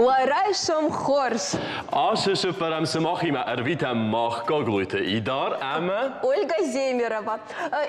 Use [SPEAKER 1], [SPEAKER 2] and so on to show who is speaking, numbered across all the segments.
[SPEAKER 1] ورایشم خورش.
[SPEAKER 2] آشش فرام سماخی ما ارویت ماخ کاغلویت ایدار اما
[SPEAKER 1] Ольга Земерова.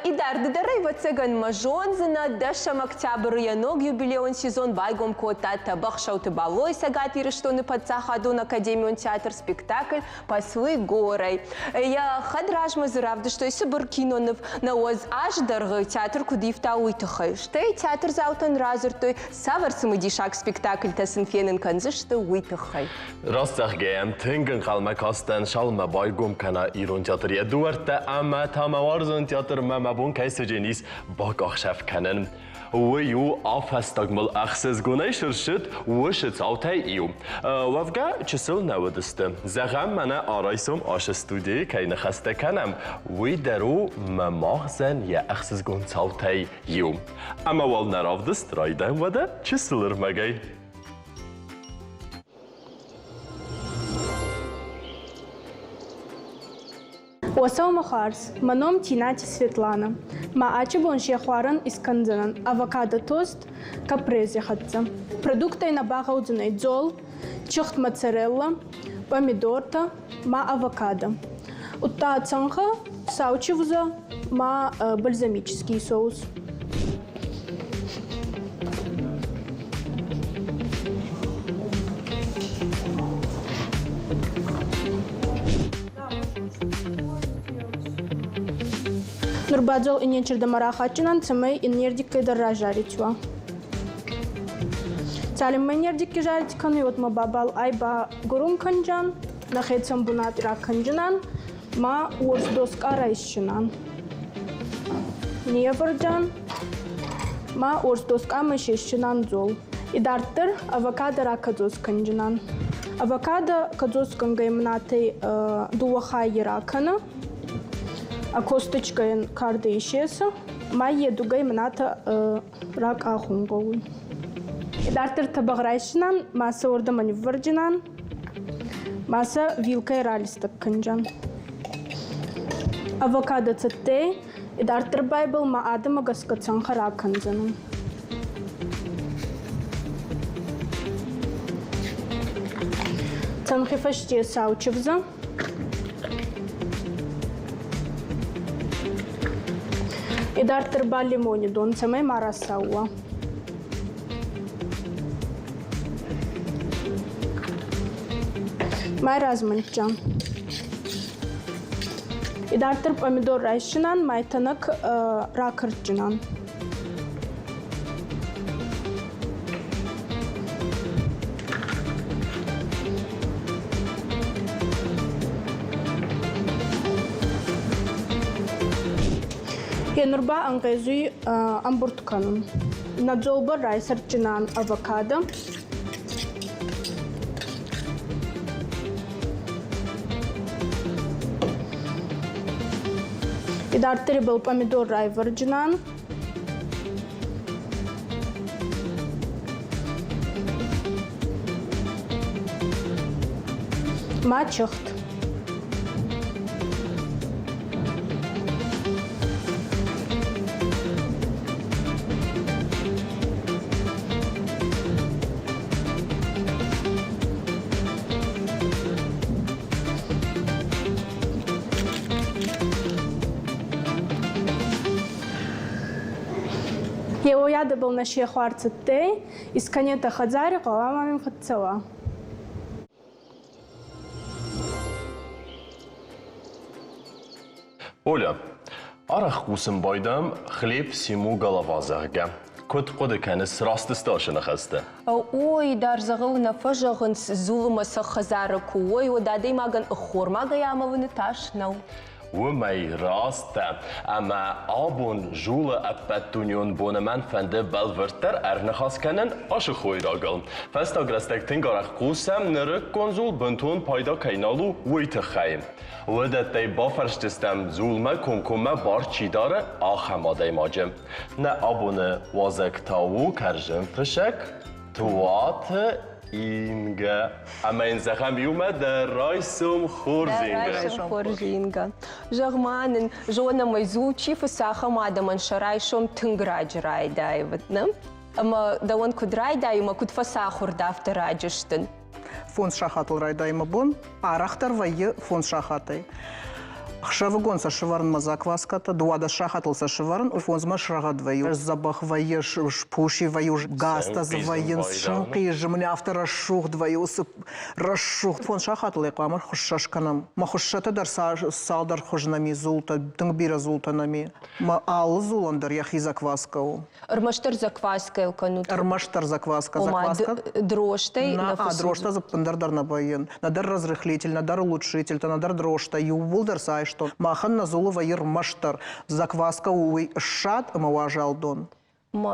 [SPEAKER 1] Идар, дыдарай вацеган мажон зына дашам октябрь яног юбилеон сезон байгом кота табах шауты балой сагат ириштоны подсахадун академион театр спектакль паслы горой. Я хадраж мазыравды, что если буркинонов на оз аж дорогой театр кудивта уйтахай. Что и театр заутан разер той саварсым идишак спектакль тасынфенен канзы, что уйтахай.
[SPEAKER 2] راستخ گیم تنگن خالما کاستن شال ما بایگم کنا ایران تئاتر یدورت اما تموارزون تئاتر ما مبون کیس جنیس با کاخشف کنن ویو آفستگمل اخسز گونه شرشت وشت آوته ایو وفگا چسل نودستم زغم من آرایسم آش استودی که نخسته کنم وی درو مماغزن یا اخسز گون آوته ایو اما وال نرافدست رایدن وده چسلر مگی
[SPEAKER 3] Осаума Харс, маном Тинати Светлана. Ма ачебон шехваран исканзанан, авокадо тост, капрезе хатца. Продукты на багаудзанай дзол, чохт моцарелла, помидорта, ма авокадо. Утта цанха, саучевза, ма бальзамический соус. Нурбадзол и нечерда марахачинан цемей и нердикой дорожаритва. Цалим мы нердики жарить каны вот ма бабал айба гурум канджан, нахецам бунат ирак канджанан, ма уорс доска райщинан. Неварджан, ма уорс доска мышещинан зол. И дартер авокадо ракадзос канджанан. Авокадо кадзос кангаймнатей дуахай иракана. А косточка карда исчезла, моя дугай мната рак ахунговый. И дартер табаграйшнан, масса орда маневрджинан, масса вилкой ралистак канджан. Авокадо цатте, и дартер байбл ма адама гаскацан хараканзану. Цанхифаште саучевза. И дартер ба лимони дон цемей марасауа. Май разманчан. И дартер помидор райшинан, май танак ракарчинан. Нурба ангезуй амбуртканум. Надзолба райсарчинан авокадо. И дартери был помидор райварджинан. Мачохт. Я был на шехварце тей, из конета хадзари, мамим хатцела.
[SPEAKER 2] Оля, арах кусым байдам хлеб симу галавазарга. Кот коды кенес растысташына хасты.
[SPEAKER 1] Ой, дар загылна фажагын зулыма сахазары куой, одадей маган хормага ямавыны ташнау.
[SPEAKER 2] ومي راسته اما آبون جول اپتونیون بونمن فنده بلورتر ارنخاس کنن آش خوی راگل فستا گرستک تنگارخ قوسم نرک کنزول بنتون پایدا کینالو ویت خیم ودت دی بافرشتستم زولمه کنکومه بار چی داره آخماده ماجم نه آبونه وازک تاو کرجم پشک توات اینگه اما این زخم بیومه در رایسم
[SPEAKER 1] خورزینگه جغمانن جوانا مایزو چیف ساخه مادمان شرایشم تنگراج رای دایود نم اما دوان کد رای دایوما کد فساخور دافت راجشتن
[SPEAKER 4] фонд шахатл райдайма бон, арахтар вайы фонд шахатай. Хшавыгон со шеварн закваската, дуада шахатл со шеварн, фонзма шрагат ваю. Запах ваю, пуши ваю, гаста заваен, шанки, жмне автора шух двою, расшух. Фон шахатл якамар хушашканам. Ма хушата дар салдар хожнами зулта, тнгбира зултанами. Ма ал зуландар яхи закваскау.
[SPEAKER 1] Армаштар закваска илканут.
[SPEAKER 4] Армаштар закваска.
[SPEAKER 1] Дрожтай.
[SPEAKER 4] Дрожта за пандардар на баян. Надар разрыхлитель, надар улучшитель, надар дрожта. Ювулдар сай что. Махан назулова ир маштар. Закваска уй шат маважал дон.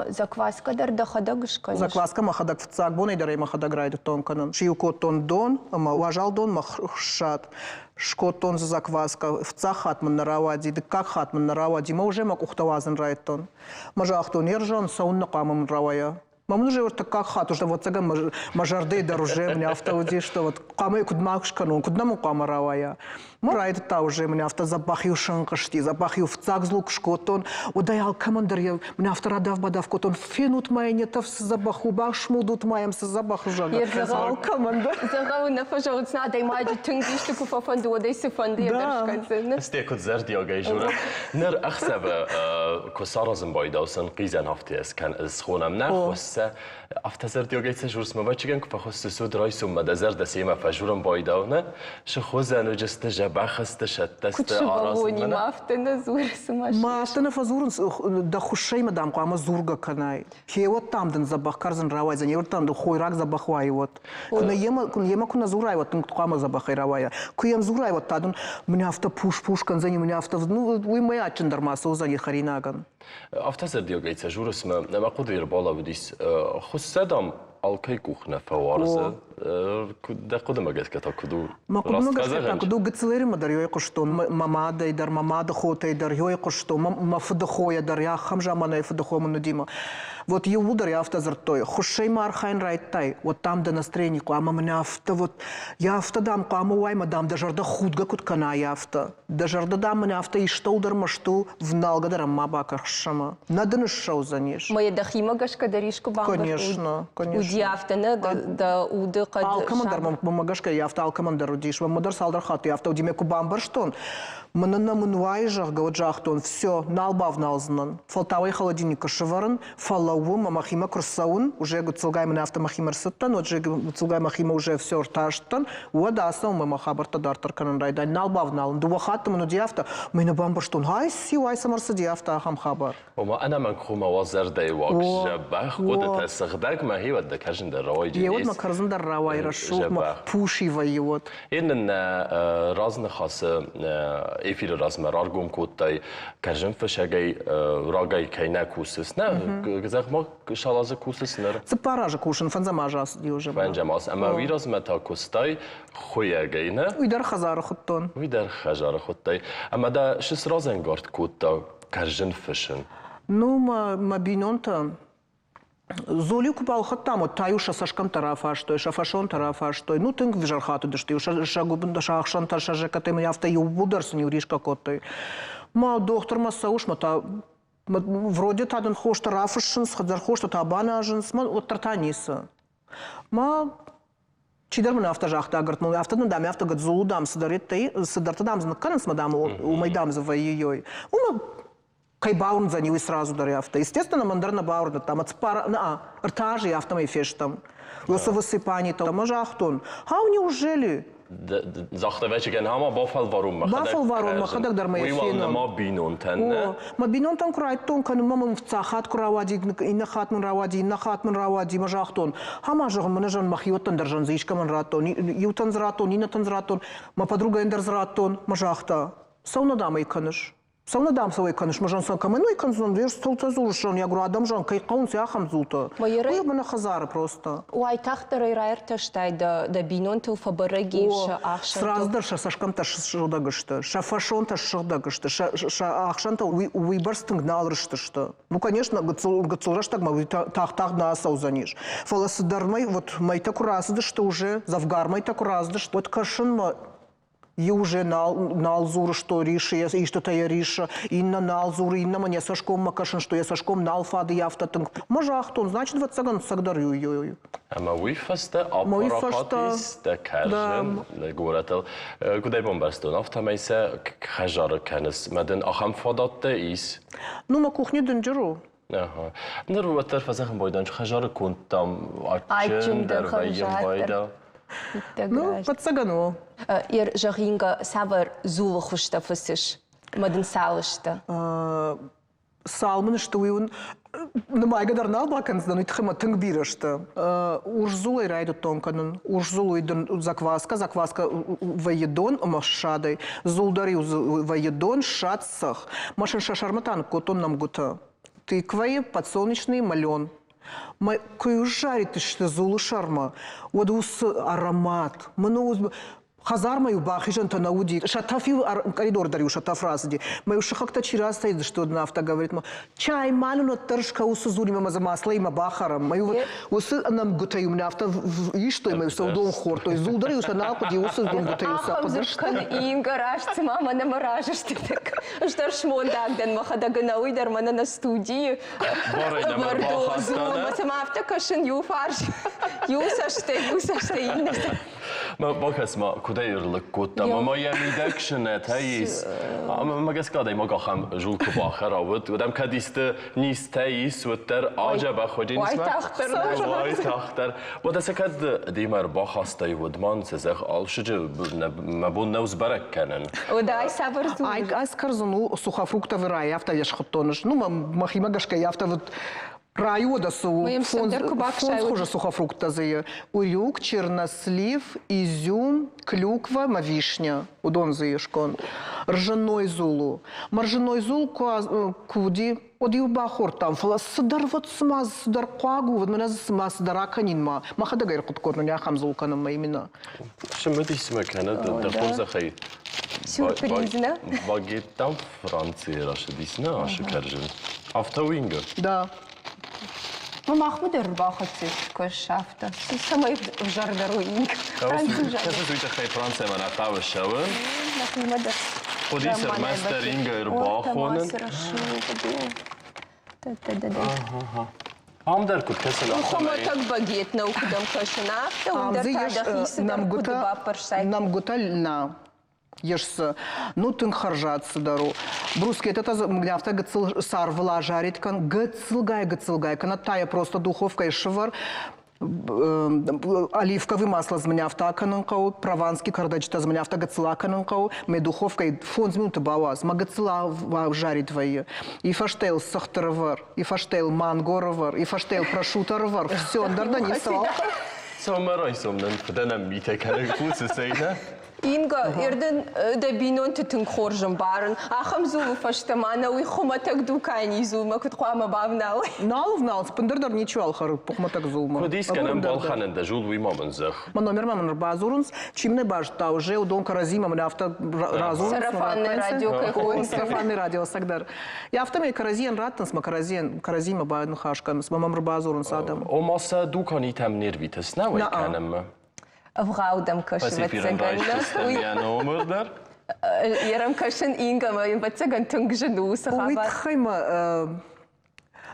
[SPEAKER 1] Закваска дар дахадагшкан.
[SPEAKER 4] Закваска махадаг в цак бон и дарей махадаг райд тонканан. Шиюкот тон дон, маважал дон махшат. Шкот тон за закваска в цак хатман наравади, да как хатман наравади. Ма уже макухтавазен райд тон. Мажах тон ержан саун накамам равая. Мамну же вот как хату, что вот цаган мажарды дороже мне автоуди, что вот камы кудмакшкану, куднаму камаравая. Мурайд та уже мне авто запахью шанкашти, запахью в цак злук шкотон, удаял командир я мне авторадав бадав котон фенут май не тав запаху башмудут маем с запаху жага.
[SPEAKER 1] Я загал командир. Загал на пожалуйста надо имать тюнгишты куфафанду, одессы фанды дашканцы.
[SPEAKER 2] استيكوت زردي اوغي جورا نر اخسب كسارزم بايداوسن قيزن هفتيس كان اسخونم نخوس افتا زردي اوغي تجورس ما باچگن كفخوس سود رايسوم ما زرد سيما فجورم بايداونه شخوزن وجست جبخست شتست
[SPEAKER 1] арасмана. ما افتنا زور سماش.
[SPEAKER 4] ما افتنا فزورن да хушей мадам кама зурга канай. Хевот там ден забах карзен равай за невр там хойрак забахвай вот. Куна ема куна зурай вот кама забахай равая. Куем зурай вот тадун меня авто пушкан за ним меня авто ну вы моя чендармаса узани харинаган.
[SPEAKER 2] Авто زردي اوغي تجورس ما قدر بالا بديس خصدام алкай кухня фаварза да куда гет ката куду
[SPEAKER 4] ма куду гет куду гцлери мадар ёй кошто мамада идар мамада хота идар ёй кошто ма фдхоя дар я хамжа мана фдхо манудима вот ю удар я авто зартой хушей мархайн райтай вот там да настроение ама меня авто вот я авто дам кама уай мадам да жарда худга кут кана я авто да жарда дам меня авто и что удар машту в налгадар мабака шама надо шоу занеш
[SPEAKER 1] моя дахима гашка даришку бамба
[SPEAKER 4] конечно конечно
[SPEAKER 1] Яфтана да уды кад.
[SPEAKER 4] Алкамандар мамагашка яфта алкамандар удиш. Мамадар салдар хату яфта удимеку бамбарштон. Манана мунвайжах гаваджахтон все налбав налзнан. Фалтавай холодильник кашеварен, фалаву мамахима курсаун уже гуцелгай мана автомахимар саттан, уже гуцелгай махима уже все рташтан. Уадаса мамахабарта дартар канан райдан налбав налн. Дувахат ману диафта мина бамбарштон. Хай си вай самарса диафта хам хабар.
[SPEAKER 2] وما أنا من خوما وزر داي واقش جبخ قد تسخدك ما هي ود كرجن دراوي جنيس
[SPEAKER 4] يود ما كرجن دراوي رشوف ما بوشي ويود
[SPEAKER 2] إن رازن خاص إفيل راز مرار قوم كوتاي كرجن فشجعي راجعي كينا كوسس نه جزاك ما شالازه كوسس نر
[SPEAKER 4] سبارة كوشن فنزماجاس ديوجا
[SPEAKER 2] فنزماس أما ويراز متا كوستاي خويا جينا
[SPEAKER 4] ويدر خزار خطون
[SPEAKER 2] ويدر خزار خطاي أما دا شس رازن قارد كوتا كرجن فشن
[SPEAKER 4] Ну, ма бинонта. Золи купал хаттам, вот таюша сашкам тарафаш, то шафашон тарафаш, то ну тынк в жархату дышти, шагубн да шахшан та шажекате мы авто ю бударс не уришка котой. Ма доктор масауш мата вроде таден хош тарафашин, схадар хош та табанажин, ма вот тартаниса. Ма Чидар мен авто жахта агрт, мы авто дам авто гад зулудам садарит тай садарта дам знакан с мадам у майдам за вайой. Ума Кайбаун за него сразу даря авто. Естественно, мандарна баурна там от спара, ртажи авто мои фештам. Лосо высыпание там, мажахтон. Хау неужели?
[SPEAKER 2] Захта вече ген хама бафал варум махадак.
[SPEAKER 4] Бафал варум махадак дар мои феном.
[SPEAKER 2] Уйвал ма бинон тенне.
[SPEAKER 4] Ма бинон там крайтон, кан мамам в цахат куравади, инна хатман равади, мажахтон. Хама жагон манажан махиотан даржан зишкаман ратон, ютан зратон, инатан зратон, ма подруга эндер зратон, мажахта. Сауна дама и каныш. Сауна дам свой каныш, мажан сан каменой канзон, веш столта зуршан, я говорю, адам жан, кай каун сяхам зулта. Ой, бана хазары просто.
[SPEAKER 1] Уай тахтары райрташтай да бинон ту фабараги ша ахшан.
[SPEAKER 4] Сразу ша сашкам та шылдагышты, ша фашон та шылдагышты, ша ахшан та уйбарстың налрышты что. Ну, конечно, гацулраш так ма тах на саузаниш. Фаласы дармай, вот май так уразды, что уже завгар май так уразды, что вот кашын ма И уже налзур, что риша, и что-то я риша, и на налзур, и на мне сашком макашин, что я сашком налфады яфтатынг. Мажахтон, значит, вот цаган сагдарю ее.
[SPEAKER 2] Ama wifasta aparatis da kerjen da goratel. Kudai bombaston afta meise khajar kenes maden acham fadatte is.
[SPEAKER 4] Ну, на кухне донжеру.
[SPEAKER 2] Aha. Nur water fazachen boydan khajar kuntam
[SPEAKER 1] Archim
[SPEAKER 2] archim
[SPEAKER 1] da
[SPEAKER 2] der vayem boyda.
[SPEAKER 4] Ну, под цагану.
[SPEAKER 1] Ир жахинга савар зула хушта фысыш. Мадын салышта.
[SPEAKER 4] Салмын, что он на майга дарнал баканс, но итхема тынгбирашта. Урзулай райду тонканын, урзулай закваска ваедон машадой, зулдари ваедон шатсах. Машин шашарматан котон нам гута. Тыквай подсолнечный мален. Кой жарит что зулу шарма. Вот ус аромат. Много Хазар мою бахижан то науди. Шатафи коридор дарю шатаф разди. Мою шахакта чираз стоит, что нафта говорит. Чай малюно тыршка усу зури мама за масло и мабахара. Мою вот усы нам гутаю нафта и что мою саудон хор. То есть зулдари уса налпади усы зун гутаю сапа.
[SPEAKER 1] Зашкан инга рашцы мама намаражешь ты так. Что шмон дагден махада гнауи дармана на студии. Мордозу. Сама авто кашин ю фарш. Юсаште иннеса.
[SPEAKER 2] Bakas ma kudayırlık kutta ama yemidek şenet hayis. Ama gaskada ima gaham jul kubakhar avut. Udam kadiste nis tayis vter acaba khojin isma. Vay taxtar. Vada sekad dimar bakhastay vudman sezakh alshje mabun nevz barak kanen.
[SPEAKER 1] Uday sabır zul.
[SPEAKER 4] Ай скарзану сухофруктовый рай, авто я шхотоныш. Ну, махима гашка, я авто вот райода фон хуже сухофрукта зае. Урюк, чернослив, изюм, клюква, вишня. Удон заешкон. Ржаной зулу. Маржаной зул куди. Одил бахор там. Фала садар вот смаз садар куагу. Вот меня смаз садара канинма. Махада гайр куткорну няхам зулканом моимина.
[SPEAKER 2] Шемет исма канет дахор захай.
[SPEAKER 1] Сюрпризно.
[SPEAKER 2] Багет там Франции раша дисна аша каржен. Автовинга.
[SPEAKER 4] Да.
[SPEAKER 1] Ну, Махмуд Рбахатsi кошафта. Самый в жардару инг.
[SPEAKER 2] Франция мана тавы шавы. Подисер мастер инга Рбахонен. Амдар кут кесел
[SPEAKER 1] Хома так багет на укудам кошанафта.
[SPEAKER 4] Нам гута льна. Ешься, ну тын харжатся дару. Бруски это мгляфта гцыл сарвла жарить кан гцылгай. Канатая просто духовка и швар. Оливковое масло змняфта кананкау, прованский кардачта змняфта гцыла кананкау, мы духовкой фон зминуты бауаз, магацыла жарить твои. И фаштейл сахтаровар, и фаштейл мангоровар, и фаштейл прошутеровар. Все, дарда не стал.
[SPEAKER 2] Сомарай сомнен, фдена мите канен кусы сейна.
[SPEAKER 1] Инга, ирден да бинон тетен хоржем барын. Ахам зулу фаштамана, уй хоматак дукани зулма, кут хуама бавнау.
[SPEAKER 4] Нал, спендердар ничего алхар, похматак зулма.
[SPEAKER 2] Кудис канен балханен да жул уй маман зах.
[SPEAKER 4] Ма номер маман базурунс, чим не баш та уже удон каразима мне авто разурунс.
[SPEAKER 1] Сарафанное радио кайхон.
[SPEAKER 4] Сарафанное радио сагдар. Я авто мне каразин ратнс, ма каразима баен хашкан, с мамам базурунс адам.
[SPEAKER 2] О маса дукани там нервитес на уй канем.
[SPEAKER 1] Вгаудам кашеват цаганна. Ярам кашен инга, ма им бацаган тунгжену сахаба.
[SPEAKER 4] Уитхайма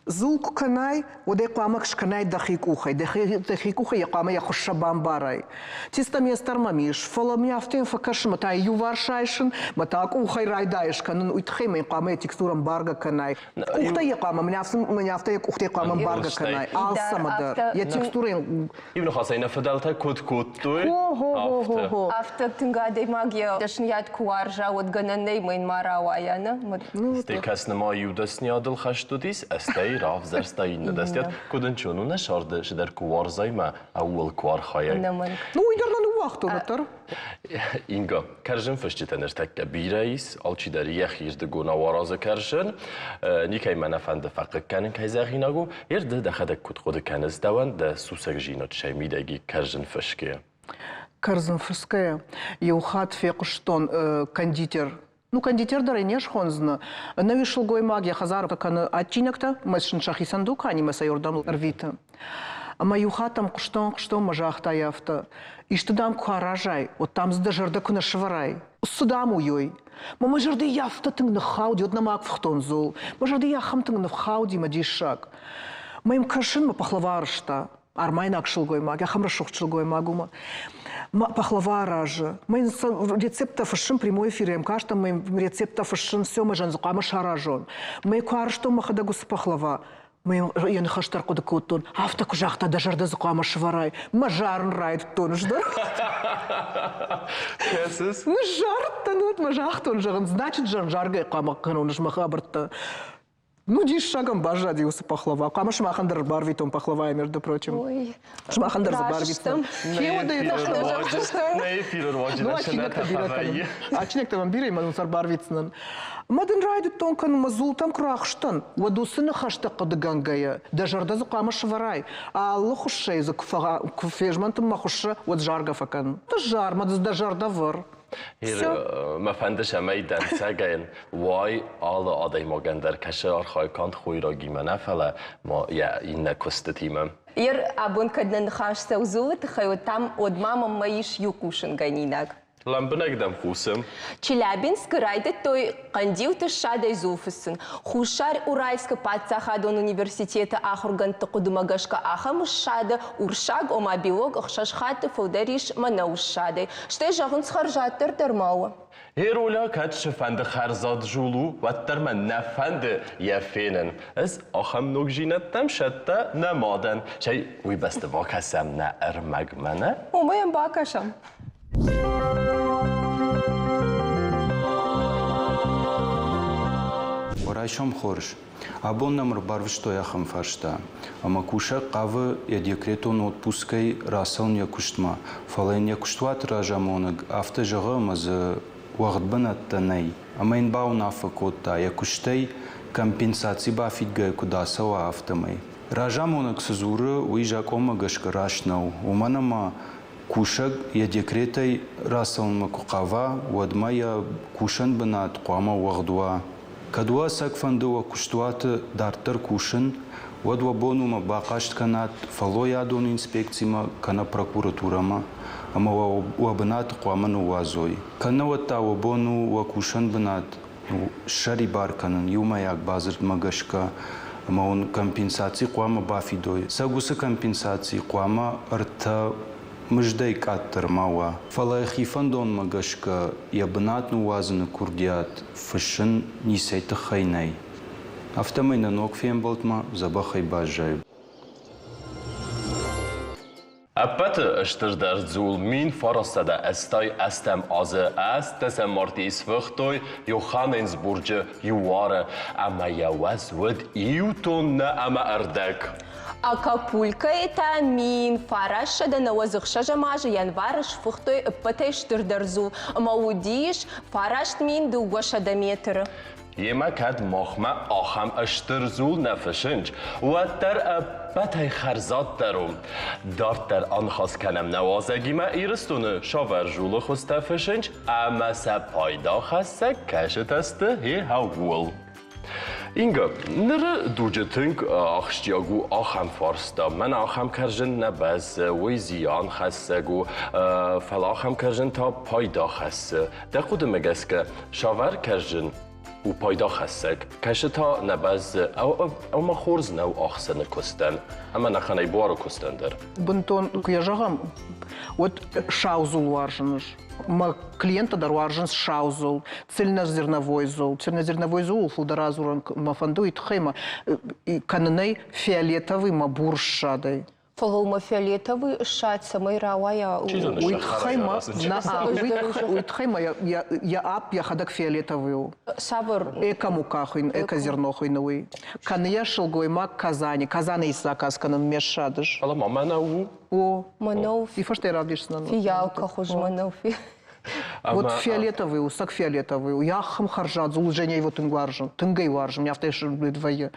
[SPEAKER 4] зулку канай, удай кламакш канай дахикухай. Дахикухай якама я хушабам барай. Тиста места мамиш, фала мне автен факаш матай юваршайшин, матак ухай райдаеш канун уитхайма якама текстурам барга канай. Ухтай якама мне авто ухтай якама барга канай. Алсамадар. Я текстурен.
[SPEAKER 2] Ибн хасайна фадалта кут той.
[SPEAKER 1] Авто тынгадай магия. Дашният куаржа от гананей майн мараваяна.
[SPEAKER 2] Стекас нама юдас ниадл хаштудис, астай راه زرستاین دستیات کدن چونو نشارده شدر کوار زایما اول کوار خواهی.
[SPEAKER 4] Ну идерна ну вахту натар.
[SPEAKER 2] اینگا کرجن فشتی تنش تک بیرایس آلچی در یخیش دگونا وارازه کرجن نیکای من افند فقط کنن که زخیناگو یرده دخده کد خود کنز دوان ده سوسک جینات شمیدگی کرجن فشکیه.
[SPEAKER 4] Карзан фрская. Еухат фекштон кондитер. Ну, кондитер дары не шхонзна. Навишел гой магия хазар, как она отчинекта, мы с шиншахи сандука, они мы сайордам рвита. Ама юхатам куштон мажахта яфта. Иштадам кухаражай, вот там сдажарда куна шварай. Судам уйой. Ма жарди яфта тынг на хауди, от намак вхтон зул. Ма жарди яхам тынг на хауди ма дишак. Моим кашин ма пахлаваршта. Армайна акшылгой маг, яхам рашухчылгой магума. Пахлава же. Мы рецепта фашин прямой эфир, им кажется, мы рецепта фашин все мы жанзу, а мы шаражон. Мы куаршту махадагус пахлава. Мы я не хаштар куда кутон. Авто кужахта даже дазуку а машварай. Мажарн райд тон ждар.
[SPEAKER 2] Кесис?
[SPEAKER 4] Мажар тонут мажахтон жарн. Значит жарга кама канон жмахабарта. Ну, дишь шагом бажади усы пахлава. Кама шмахандар барвитом пахлава, между прочим.
[SPEAKER 1] Ой.
[SPEAKER 4] Шмахандар за барвитом.
[SPEAKER 2] На эфир роджи.
[SPEAKER 4] Ну, ачинек вам бирей, манусар барвитснан. Мадын райды тонкан мазултам крахштан. Вадусыны хашта кадыгангая. Дажардазы камыш варай. А лохушей за куфежмантым махуша вот жарга факан. Да жар, мадыз дажарда вар.
[SPEAKER 2] Hier, ما فندش همه دنسه گین وای آل آدای ما گندر کشه آرخای کانت خوی را گیمنه فلا ما یا این نکست تیمم
[SPEAKER 1] Абон кадна нахашся узулы, тхай там от мама маиш юкушин ганинак.
[SPEAKER 2] Ламбынак дам хусым.
[SPEAKER 1] Челябинск райды той кандил тышадай зуфысын. Хушар Уральска патсахадон университета ахурган тыкудумагашка ахамышады уршаг омабилог ахшашхаты фолдариш манаушадай. Штай жағын схаржаттыр дармауы.
[SPEAKER 2] هیرولا کاتش فند خرزاد جولو و ترمن نفند یفینن از آخم نگجینت تم شده نمادن شی وی بست واکسم نه ارمگ منه
[SPEAKER 1] Умаем бакашам.
[SPEAKER 5] Орайшам хорш. Абон номер барвишто яхам фаршта. Ама куша кавы я декретон отпускай расалн я куштма. Фален я куштват ражамонаг авто жага маз وقت بنتنی اما این باو نافکوتا یا کشتی کمپنساسی با فیدگای کداسا و آفتمی راجامونک سزوره ویجا کوما گشک راشنو و منما کوشگ یا دکریتی راسون مکوقاوا و دما یا کوشن بنات قواما وقدوا کدوا سکفنده و کشتوات دارتر کوشن و دوا بونو ما باقاشت کنات فلو یادون انسپکسی ما کنا پروکوراتورا ما اما و بنات قوامن وازوی کنه و تا و بونو و کوشن بنات شری بار کنن یوم یک بازر مگشکا اما اون کمپنساسی قوام بافیدوی سگوس کمپنساسی قوام ارتا مجدی کاتر ماوا فلا خیفن دون مگشکا یا بنات نوازن کردیات فشن نیسیت خینای افتمین نوک فیم بولتما زبخی باجای
[SPEAKER 2] أبت اشتر در زول مين فرصة دا استاي استم آزه است تسم مارتي اسفختوي يو خانينز برج يواره اما يوز ود يوتون اما اردك
[SPEAKER 1] Акапулька это мин фараш да навозыхша жамажы январыш фухтой патеш тырдарзу маудиш фараш мин дугоша да метр.
[SPEAKER 2] يما كاد مخمة آخم اشتر زول نفشنج و در بطه خرزات دارم دارت در آن خواست کنم نوازگی ما ایرستونه شاور جول خوست نفشنج اما سپایدا خسته کشت استه هی هاول اینگا نره دوجه تنگ آخشتیاگو آخم فارستا من آخم کرجن نبز وی زیان خسته گو فل آخم کرجن تا پایدا خسته ده خود مگس که شاور کرجن و پایدا خستک کشتا نبز او ما خورز نو آخسن کستن اما نخانه بارو کستن در
[SPEAKER 4] Бунтон куяжагам вот шаузул варжыныш. Ма клиента дар варжын шаузул, цельнозерновой зол. Цельнозерновой зол фулдаразуран мафанду и тхема и канней фиолетовый мабуршадой.
[SPEAKER 1] Фолома фиолетовый шат самой рауая.
[SPEAKER 4] Уитхайма я ап я хадак фиолетовый.
[SPEAKER 1] Сабр.
[SPEAKER 4] Эко мукахин, эко зернохиновый. Канья шелгойма Казани. Казани из заказ канан мешадыш.
[SPEAKER 2] حالا ما منو
[SPEAKER 4] О,
[SPEAKER 1] Манов.
[SPEAKER 4] и фаште радишь на.
[SPEAKER 1] Фиялка хуж манов.
[SPEAKER 4] Вот фиолетовый, усак фиолетовый. Я хам харжат, зул женя его тынгваржен. Тынгай варжен, я в той двое.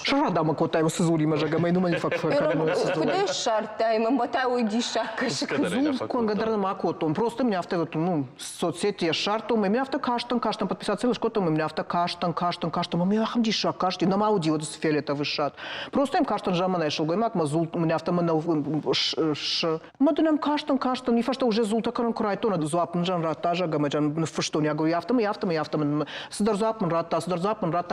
[SPEAKER 4] Шарада мы котаем с зули мажага, мы думали факт.
[SPEAKER 1] Куда шартай, мы мотай уйди шакаш.
[SPEAKER 4] Зул конгадарна макотом. Просто меня в той соцсети шартом, и меня в той каштан подписаться, и шкотом, и меня в той каштан, и меня хам диша каштан, на мауди вот с фиолетовый шат. Просто им каштан жамана шелгой мак, мазул, у меня в том мы думаем каштан, не фашта уже зул такой край, то надо зуапн жан ратажа, гамаджан фашто не говорю, я в том, сдар зуапн рата,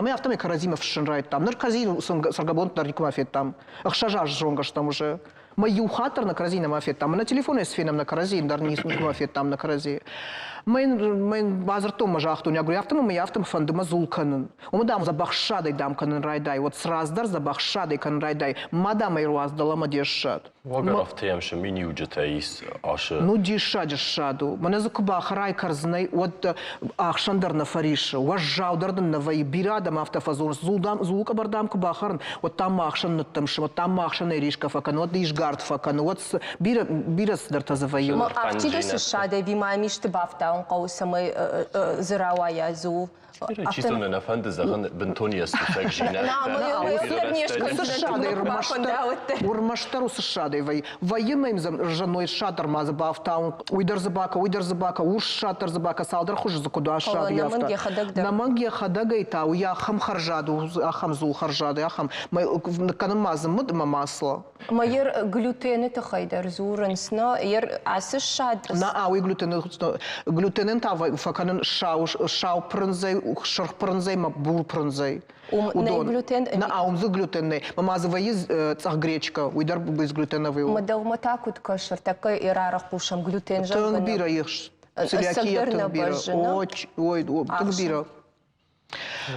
[SPEAKER 4] я в том, каразимов шенрайт там, нарказин саргабон тарник мафет там, ахшажа жонгаш там уже. Мою хатар на каразин мафет там, на телефоне с феном на каразин, дар не мафет там на карази. Мен базар том мажахту, я говорю, я в том фандыма зулканын. Мы дам за бахшадой дам канын райдай, вот сраздар за бахшадой канын райдай, мадам и руаз дала мадешат.
[SPEAKER 2] Вагаров тем, что мини уджетаис, аш.
[SPEAKER 4] Ну дешаду. Мене закуба харай карзнай, вот ахшандар на фариша, уажжаудардан на вай бирадам автофазон, зулка бардам кубахарн, вот там ахшан на тамши, вот там ахшан иришка факан, вот ишгард факан, вот бирас дарта заваю.
[SPEAKER 1] Ма автидес шадай вимамиш ты бафта. Он قوسمي زراويا زو
[SPEAKER 2] Чисто на фанды захан бентониас так жена.
[SPEAKER 4] Урмаштару сшадой вай. Военным женой шатер мазабафтаун. Уйдер забака, уж шатер забака, салдар хуже за куда шад яфта. На манге хадагайта, уя хам харжаду, ахам зул харжады, ахам. Мы канамазом мудма масло.
[SPEAKER 1] Майер глютены тахайдар зуренсна, ер асыш шад.
[SPEAKER 4] На ауи глютенен та факанен шау прынзай, шарх прынзай, ма бур прынзай.
[SPEAKER 1] Не глютен.
[SPEAKER 4] На аумзы глютенный. Мамазывай цах гречка, уйдар без глютеновый.
[SPEAKER 1] Мадал матакут кашер, такой ирарах пушам глютен же.
[SPEAKER 4] Тангбира ешь. Целиакия тангбира. Ой, тангбира.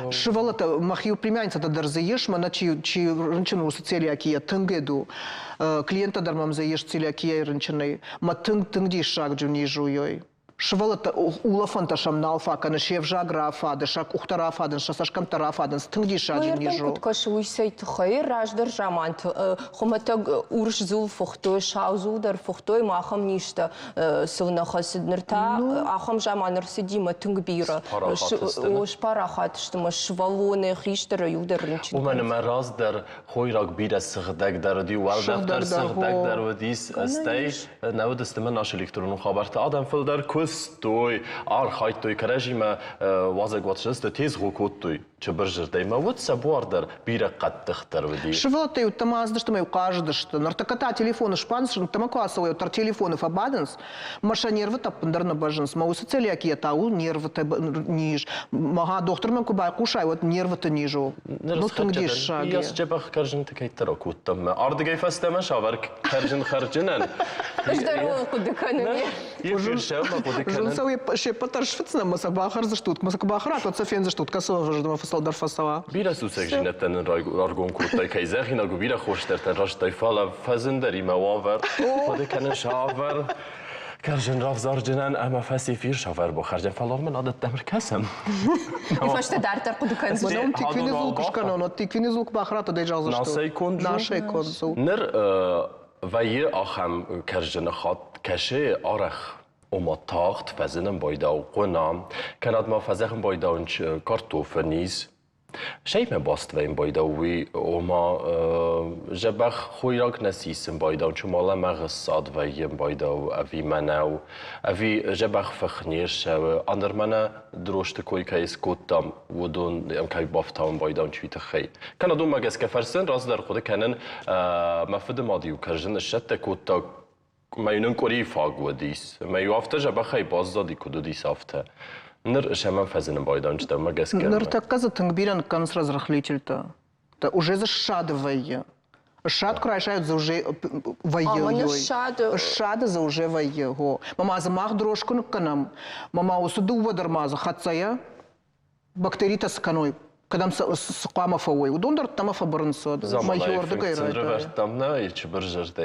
[SPEAKER 4] Шивалата махию племянница да дар заешь, мана чи рынчину целиакия тангеду. Клиента дар мам заешь целиакия рынчиной. Ма тангди шаг джуни жуей. Швалата улафанта шамнал факана шевжа графада шак ухтарафадан шасашкам тарафадан стынги шаджин нижу.
[SPEAKER 1] Майер каш уйсайт хайр раждар жамант. Хоматаг урш зул фухтой шаузул дар фухтой махам ништа сылна хасиднерта ахам жаманыр сидима тынгбира. Ош парахат что ма швалоны хриштера юдар рынчин.
[SPEAKER 2] У мене мараз дар хойрак бида сыгдаг дар ди валдактар сыгдаг дар вадис астай навдастма наш электронный хабарта адам фил дар Стой, архай той каражима вазагватшисты тез гукоттой. Чебржер дайма вот сабуардар бира каттыхтар вди.
[SPEAKER 4] Швалата тамазды что мы каждый что нартаката телефоны шпансшин тамакасовый тар телефонов абаденс маша нервы таппандар на баженс маусы целиакия тау нервы ниж мага доктор мен кубай кушай вот нервы то нижу. Ну ты где шаги?
[SPEAKER 2] Я чебах каржин такой таракут там ардгай фастема шавар каржин харжинан.
[SPEAKER 1] Здорово кудыканами.
[SPEAKER 4] Жунсовый шепотар швецна масабахар за штут масакбахара тот софен за штут касова же салдар фасава.
[SPEAKER 2] Бира сусек жинетен аргон куртай кайзахина гу бира хоштертен раштай фала фазендери мававер. Ходи کنن شاور کرجن راف زارجنن اما فسی فیر شاور با خرجن فلار من عادت دمر کسم.
[SPEAKER 1] Фашта дартар кудыкан.
[SPEAKER 4] Потом тиквини звук шканон, тиквини звук бахрата дейжал за что. Нашей конзу.
[SPEAKER 2] Нер вайе ахам کرجن خات کشه آرخ وما تاخت فزنم بايدا وقنا كانت ما فزخم بايدا ونش كارتوفنيز شيء ما باست وين بايدا وي وما جبخ خويراك نسيسم بايدا ونش مالا ما غصاد وين بايدا وأفي مناو أفي جبخ فخنيرش أندر منا دروشت كوي كايس كوتام ودون ام كاي بافتام بايدا ونش ويتخي كان دون ما جس كفرسن راس در خود كانن مفد مادي وكرجن الشتة كوتا ما ينكري فاقوديس ما يوافته جبخي بازدادي كودوديس افته نر شمن فزن بايدانش ده ما جس كلمه
[SPEAKER 4] نر تكز تنبيرن كانس разрыхлитель-то это уже зашадывая шад крайшают за уже воюй шад за уже воюй мама замах дрожку канам мама усуду водермаза хатсая бактерита сканой Когда сқама фауай, удондыр тама фабарынсы. Майорды гайрайды.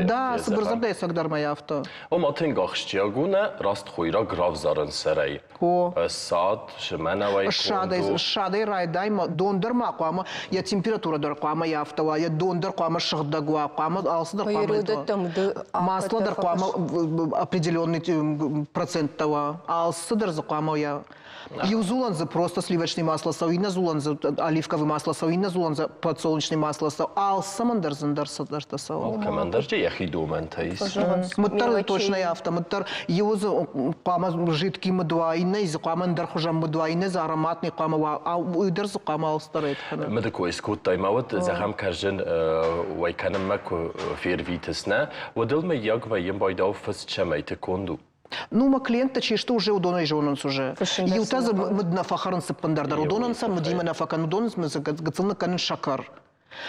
[SPEAKER 4] Да, сыбырзырдай сагдар май авто.
[SPEAKER 2] Oma ten gachstiaguna rast khoira gravzarın saray.
[SPEAKER 4] О.
[SPEAKER 2] Сад, шманавай
[SPEAKER 4] Шадай райдай, дондыр ма қуама, я температура дар қуама яфтава, я дондыр қуама шығда гуа қуама, алсыдар қуама. Масло дар қуама определенный процент того, алсыдар за қуама я. Юзуланза просто сливочное масло, сауина зуланза оливковое масло, сауина зуланза подсолнечное масло, алса мандарзандар садарта сау.
[SPEAKER 2] Командарче яхиду мантайс.
[SPEAKER 4] Мыттар точно яфта, мыттар юз қуама жидкий мыдуайны, из қуама ндар хужам мыдуайны, за ароматный қуама, а уйдар за қуама алстар айтхана.
[SPEAKER 2] Медикой скут таймават захам кажен вайканам мак фервитесна, водил ме яг ваем байдав фас чамайте конду.
[SPEAKER 4] Ну, ма клиента чешто уже удонай жонанс уже. И утаза мыдна фахаран сыппандардар. Удонанса мыдима на факан удонанс мы загацылны канын шакар.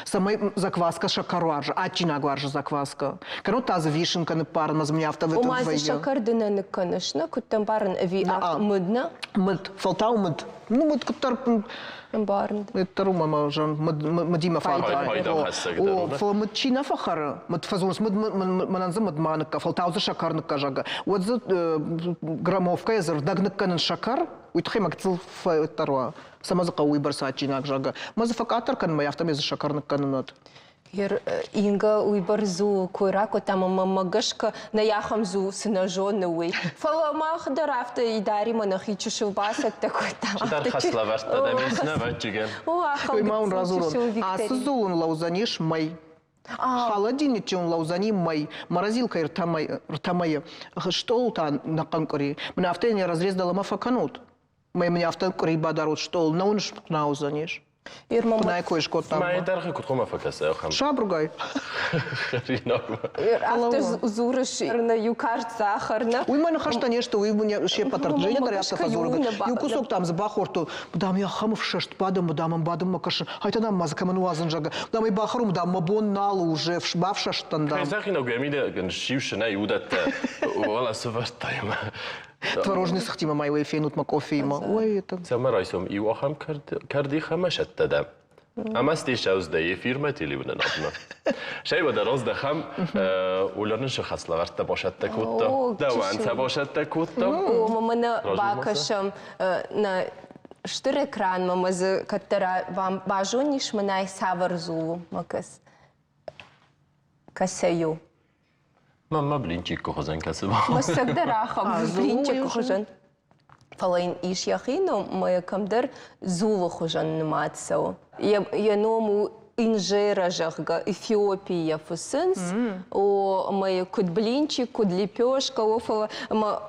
[SPEAKER 4] Самай закваска шакаруаржа, ачинагуаржа закваска. Кано таза вишенка пара на змея авто в этом
[SPEAKER 1] Умазы шакар дынаны канышна, куттан барын ви мыдна.
[SPEAKER 4] Мыд, фалтау мыд. Ну, мыд куттар...
[SPEAKER 1] Барын.
[SPEAKER 4] Это рума можем, мыдима фалтау. О, мыд чина фахара. Мыд фазунс, мананза мыд маныкка, фалтауза шакарныкка жага. Вот за граммовка языр, дагнык канын шакар, уйтхай макцил файтаруа. Сама за кауи барса ачинак жага. Маза факатар кан май автомеза шакарнык канынат.
[SPEAKER 1] Ер инга уйбарзу койрако там магашка на яхамзу сынажонны уй. Фаламах дарафта и дари манахичу шилбасак такой там.
[SPEAKER 2] Дар хаславарта да мисна вачиген.
[SPEAKER 1] О, ахам.
[SPEAKER 4] Ой, маун разурон. А сызулун лаузаниш май. Холодильник он лаузани май. Морозилка ртамай. Что ута на канкори? Мне автоне разрезала мафаканут. Мне автокори бадарут что на унш наузаниш. Пнай кое-что там.
[SPEAKER 2] Май дархи кутхома факаса хам.
[SPEAKER 4] Шабругай.
[SPEAKER 1] Автор зурыш на юкар сахарна.
[SPEAKER 4] Уй мана хашта нешто, уй мне ще патардженя даряпта фазурга. Ю кусок там за бахорту. Дам я хамов шешт падам, дамам бадам макаш. Хайта нам мазакаману азанжага. Дам и бахарум дам мабон налу уже в бавшаштандам.
[SPEAKER 2] Захи на гемиде ген шившена юдат. Вала сувартайма.
[SPEAKER 4] Творожный сахтима майвей фейнут макофейма. Ой, это...
[SPEAKER 2] Самарайсом и вахам кардի խմաշտտա։ Ամաստի շաուզդե ֆիրմա տիլիվնն ապնա։ Շայ բդարոզ դախամ ուլորն շխասլավարտա բոշատտա կուտտա։ Դավանցա բոշատտա կուտտա։
[SPEAKER 1] О, мамана бакашам на штыр экран мамазы каттара вам бажониш манай саварзу макас. Касаю.
[SPEAKER 2] Мама блинчик кохозан касыба.
[SPEAKER 1] Масагдарахам блинчик кохожан. Фалайн иш яхино моя камдар зулу хожан нматсау. Я ному инжера жахга Эфиопия фусынс. О моя куд блинчик, куд лепешка, офала ма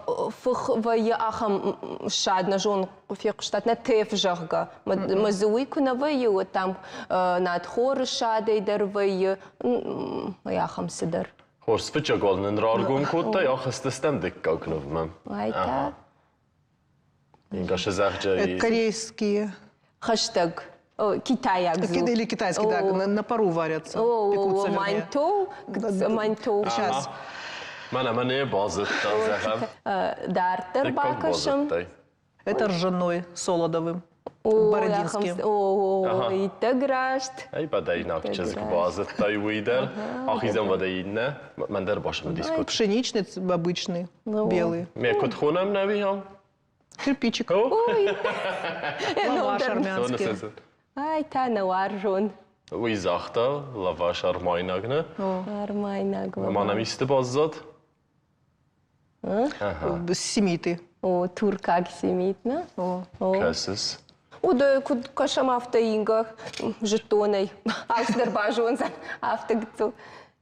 [SPEAKER 1] фхвая ахам шадна жон фек штатна теф жахга. Мазуи кунаваю там над хор шадей дарваю. Я ахам сидар.
[SPEAKER 2] Хорс фичаголнен раргум кутта я хастестем диккагнувмам.
[SPEAKER 1] Айта.
[SPEAKER 2] Ингаше захджа.
[SPEAKER 4] Корейские.
[SPEAKER 1] Хаштаг. Китаяк.
[SPEAKER 4] Или китайские, да, на пару варятся.
[SPEAKER 1] О, маньтоу. Маньтоу.
[SPEAKER 4] Сейчас.
[SPEAKER 2] Мана не базыт захам.
[SPEAKER 1] Дартер бакашам.
[SPEAKER 4] Это ржаной, солодовым.
[SPEAKER 1] О,
[SPEAKER 4] Бородинским.
[SPEAKER 1] О, и таграшт.
[SPEAKER 2] Ай бадай навчез базыт тай уйдер. Ахизам бадайне. Мандер башым дискут.
[SPEAKER 4] Пшеничный, обычный, белый.
[SPEAKER 2] Ме кутхунам навиам.
[SPEAKER 4] Кирпичик. Лаваш армянский.
[SPEAKER 1] Ай, та наваржон.
[SPEAKER 2] Уй захта, лаваш армайнагне.
[SPEAKER 1] Армайнагла.
[SPEAKER 2] Манамисты баззат.
[SPEAKER 4] Семиты.
[SPEAKER 1] О, туркак семитна.
[SPEAKER 2] Касыс.
[SPEAKER 1] O da кашам автоинга жетоной. Алсдар бажонзан автогцу.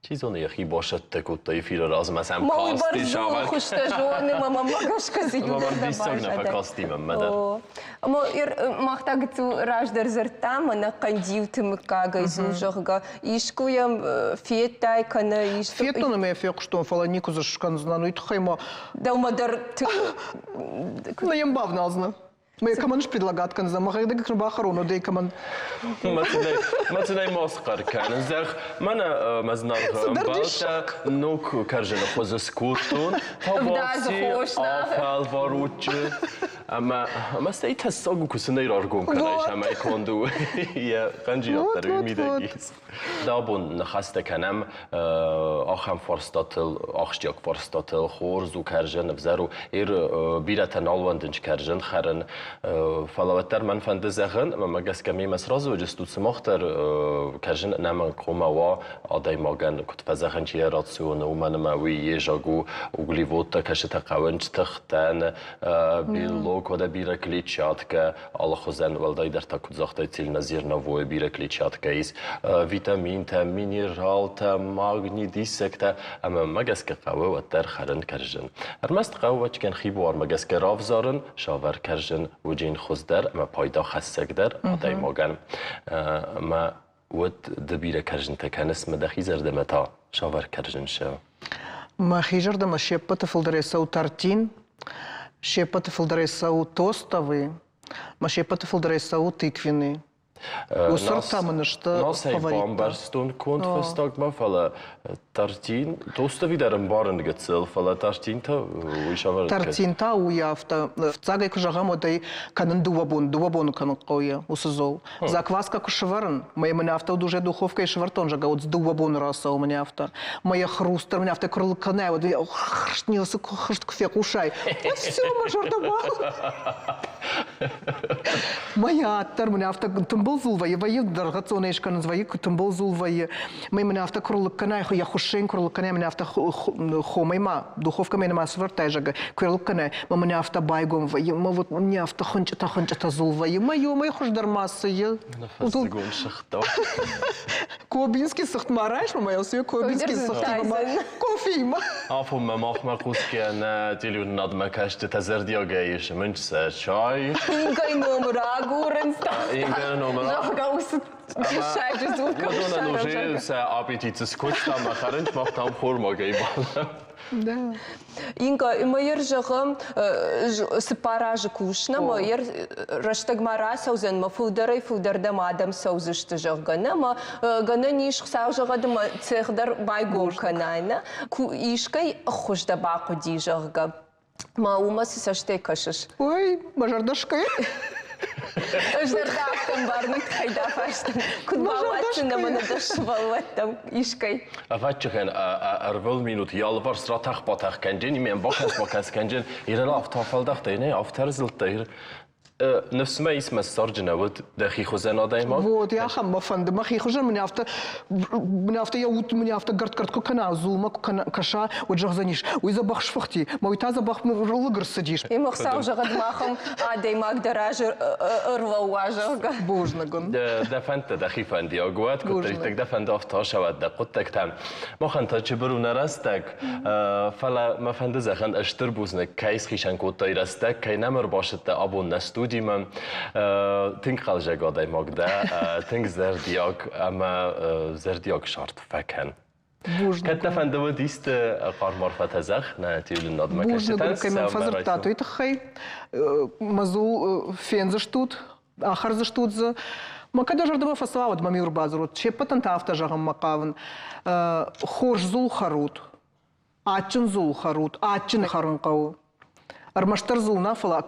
[SPEAKER 2] Чизон яхи башат такут эфир раз масам
[SPEAKER 1] Мой
[SPEAKER 2] касти
[SPEAKER 1] барзу
[SPEAKER 2] шамал.
[SPEAKER 1] хуштажоны мама магашка зиюда
[SPEAKER 2] Мама
[SPEAKER 1] да
[SPEAKER 2] дисагна факасти мамада.
[SPEAKER 1] Мо ир махтагцу раждар зартама на кандивтым кага изужага. Ишкуям фетай кана иш.
[SPEAKER 4] Фетто на меня фек, что фаланику за шкан знану, и тхайма.
[SPEAKER 1] Да умадар.
[SPEAKER 4] На ямбав назна. Мы команд предлагат канза, мы когда как бахарону, да и команд.
[SPEAKER 2] مثلا مسخر كان زخ من مزنار بالتا نوك كرجنا خوز سكوتون
[SPEAKER 1] Вдазу خوشنا.
[SPEAKER 2] آفال واروچ اما استيت هساگو كسنه يرارگون کنایش همه کندو یه قنجی آفتر میدگیز دابون نخسته کنم آخم فرستاتل آخشتیاک فرستاتل خورز و کرجن بزرو بیرت نالوندنج کرجن خرن فلاوتر من فنده زخن اما گس کمی مسراز و جستود سماختر کرجن نمن کما و آدای ماگن کت فزخن چیه راتسیون و من موی یه جاگو وگلی ووتا کشت قوانج تختن بیلو کده بیره کلیچات که الله خوزن ولدای در تا کد زاخته تیل نزیر نووی بیره کلیچات که ایس ویتامین تا مینرال تا ماگنی دیسک تا اما مگس که قوه و در خرن کرجن ارمست قوه چکن خیبوار مگس که راف زارن شاور کرجن و جین خوز در اما پایدا خسک در آدای ماگن اما ود دبیره کرجن تکنس مدخی زردمتا شاور کرجن شو
[SPEAKER 4] ما خيجر ده ما شيبت فلدريسو تارتين شيبت فلدريسو توستовые ما شيبت فلدريسو тыквенные وصرت من что
[SPEAKER 2] ناس بامبرستون كنت فستاق ما فلا تارتين توستوي درم بارن گتسل فلا تارتين تا ويشاور
[SPEAKER 4] تارتين تا ويافتا цагай кужагам одай канын дуабон канын коя усызол закваска кушварн моя меня авто уже духовка и швартон жага от дуабон раса у меня авто моя хрустер меня авто крыл канай вот хрштнился хршт кофе кушай все мажор дома моя тар меня авто тумбол зулвай вай драгоценные шканы звай тумбол зулвай меня авто крыл канай я хушен крыл канай меня авто хомайма духовка меня мас вартай жага крыл канай меня авто байгом вай вот мне авто хончата зулвай моё хуш дармасы я Кобинский сахт мараш моя все кобинский сахт кофе
[SPEAKER 2] عفوا ما ما قوسكي أنا تلو النظمة كاشت تزرديا جايش من شاي
[SPEAKER 1] Инга номера гуренста.
[SPEAKER 2] Инга номера.
[SPEAKER 1] Жага усыт. Шайджи звука.
[SPEAKER 2] Мадонна нуже се аппетит скотч там махаренч мах там хурма гейбал.
[SPEAKER 4] Да.
[SPEAKER 1] Инга, моер жагам сепаражы кушна, моер раштагмара саузен ма фудердам адам саузышты жагана, ма гана ниш саужагадам цехдар байгом канайна, ишкай хужда баку ди жага. Ма умасы саште кашыш.
[SPEAKER 4] Ой, мажардашкай.
[SPEAKER 1] Жардактам барнут хайда фаштан. Кудбаватсына мана дашвалваттам ишкай.
[SPEAKER 2] أفتشخن أربع минут يالفار سراتخ باتخ كنجين من باكس كنجين إيرلا أفتافل دختينه أفترزل تير نفس ما اسم السرجنا ود دخي خزانة دايما.
[SPEAKER 4] Вот я хам мафанд махи хужан мне авто я ут мне авто гард кукана зулма кукана каша وجه زنيش وإذا بخش فختي ما يتازا بخ رولغر сидишь.
[SPEAKER 1] И махсау жагад махам адей магдараж أروواجا.
[SPEAKER 4] Божнагон.
[SPEAKER 2] دفنت دخي فندي أقوات كنت تك دفنت أفتاش ود قطك تام ما خن تجبرون رستك فلا ما فند زخن أشتر بوزنك كيس خيشان كوت يرستك كي نمر باشت أبون نستودي من تنك خالج قاضي مقدة تنك زردياك أما زردياك شرط فكان كنت فند وديست قارمار فتزخ نتيل النظمة
[SPEAKER 4] Божнагон كيما فزر تاتو يتخي مازو فين زشتوت آخر زشتوت ز ما كده جردما فصاود ما ميور بازروت شيء بتن تافتا جهم مقاون خوش زول خروت آتشن زول خروت آتشن خرنقو أرمشتر زولنا فلا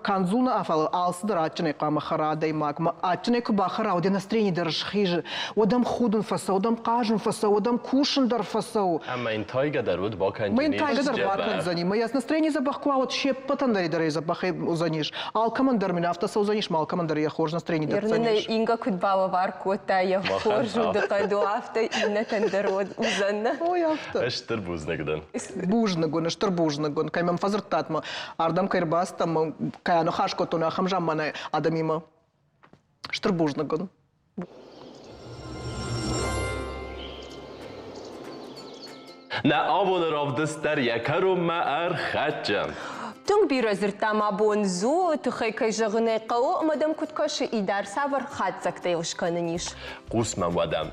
[SPEAKER 4] كان زولنا أفلا ألصدر آتشن إقامة خرادة ماك ما آتشن إكبا خرا ودي نستريني درش خيج ودم خودن فسا ودم قاجن فسا ودم كوشن در فسا
[SPEAKER 2] أما إن تايجا درود باكن
[SPEAKER 4] ما إن تايجا در باكن زني ما يس نستريني زبخوا ود شيء بتن داري دري زبخي زنيش آل كمان در من أفتا سو زنيش مال كمان در يخورج نستريني در زنيش
[SPEAKER 1] Инга кудбава варкота я хоржу дакаду авто инна тендерод узанна.
[SPEAKER 4] Ой авто.
[SPEAKER 2] أشتر بوزنقدن
[SPEAKER 4] Бужнагон, أشتر бужнагон كيما فزرتات ما أردم كيرباس تام كأنه خاش كتونا خمجام منا آدميما أشتر بوجنagон.
[SPEAKER 2] نا أبون رافدستر يكرم ما أرخاتجم
[SPEAKER 1] تونگ بیرازرتام آبون زو تخی که جغنه قو مدام کد کاش ایدار سوار خاد زکته وش کننیش.
[SPEAKER 2] قوس من ودم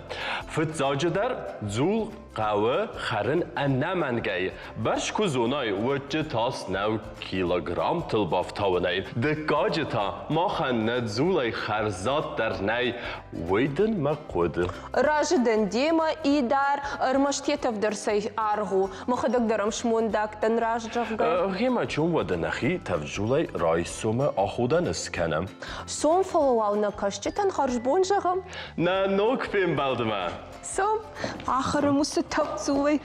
[SPEAKER 2] فت زاجدر زول قهوه خرن انمنگی برش کزونای وجه تاس نو کیلوگرام تلباف تاونی دکاج تا ما خند زولای خرزات در نی ویدن مقود
[SPEAKER 1] راجدن دیما ایدار ارمشتیتف درسی آرغو مخدق درم شموندک تن راج جفگا
[SPEAKER 2] هیما چون ودنخی تفجولای رایسوم آخودن اسکنم
[SPEAKER 1] سوم فلوال نکشتی تن خرج بونجغم
[SPEAKER 2] نه نوک بیم بلدمه
[SPEAKER 1] سوم آخر موس تبزوی